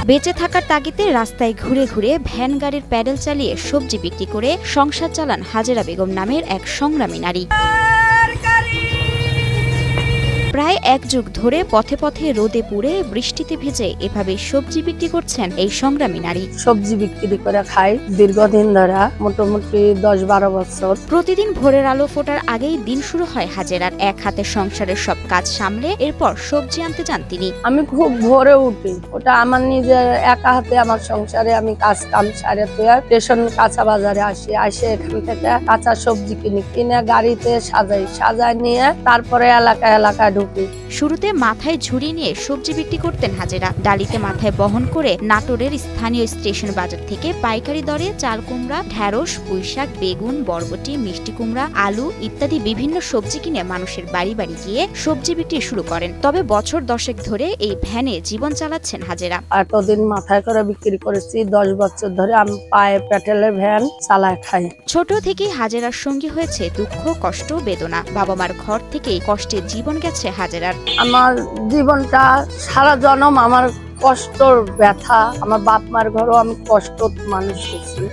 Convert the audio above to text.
বেঁচে থাকার তাগিদে রাস্তায় ঘুরে ঘুরে ভ্যান গাড়ির প্যাডেল চালিয়ে সবজি বিক্রি করে সংসার চালান হাজেরা বেগম নামের এক সংগ্রামী নারী। প্রায় এক যুগ ধরে পথে পথে রোদে পুড়ে বৃষ্টিতে ভিজে এভাবে সবজি বিক্রি করছেন এই সংগ্রামী নারী। সবজি বিক্রি করে খাই দীর্ঘদিন ধরে, মোটামুটি 10-12 বছর। প্রতিদিন ভোরের আলো ফোটার আগেই দিন শুরু হয় হাজেরার। এক হাতে সংসারের সব কাজ সামলে এরপর সবজি আনতে যান তিনি। আমি খুব ভোরে উঠি, ওটা আমার নিজের একা হাতে আমার সংসারে আমি কাজ কাম সারে স্টেশন কাঁচা বাজারে আসি, এখান থেকে কাঁচা সবজি কিনে গাড়িতে সাজাই নিয়ে তারপরে এলাকায় ঢুকি। শুরুতে মাথায় ঝুড়ি নিয়ে সবজি বিক্রি করতেন হাজেরা। ডালিতে মাথায় বহন করে নাটোরের স্থানীয় স্টেশন বাজার থেকে পাইকারি দরে চাল কুমড়া, ঢেঁড়স, পুঁইশাক, বেগুন, বরবটি, মিষ্টি কুমড়া, আলু ইত্যাদি বিভিন্ন সবজি কিনে মানুষের বাড়ি বাড়ি গিয়ে সবজি বিক্রি শুরু করেন। তবে বছর 10 ধরে এই ভ্যানে জীবন চালাচ্ছেন হাজেরা। এতদিন মাথায় করে বিক্রি করেছি, 10 বছর ধরে আমি পায়ে পেটেলে ভ্যান চালায় খাই। ছোট থেকেই হাজেরার সঙ্গী হয়েছে দুঃখ, কষ্ট, বেদনা। বাবা মার ঘর থেকেই কষ্টের জীবন গেছে হাজেরার। আমার জীবনটা সারা জনম আমার কষ্টর ব্যথা, আমার বাপ মার ঘরও আমি কষ্ট মানুষ হয়েছি।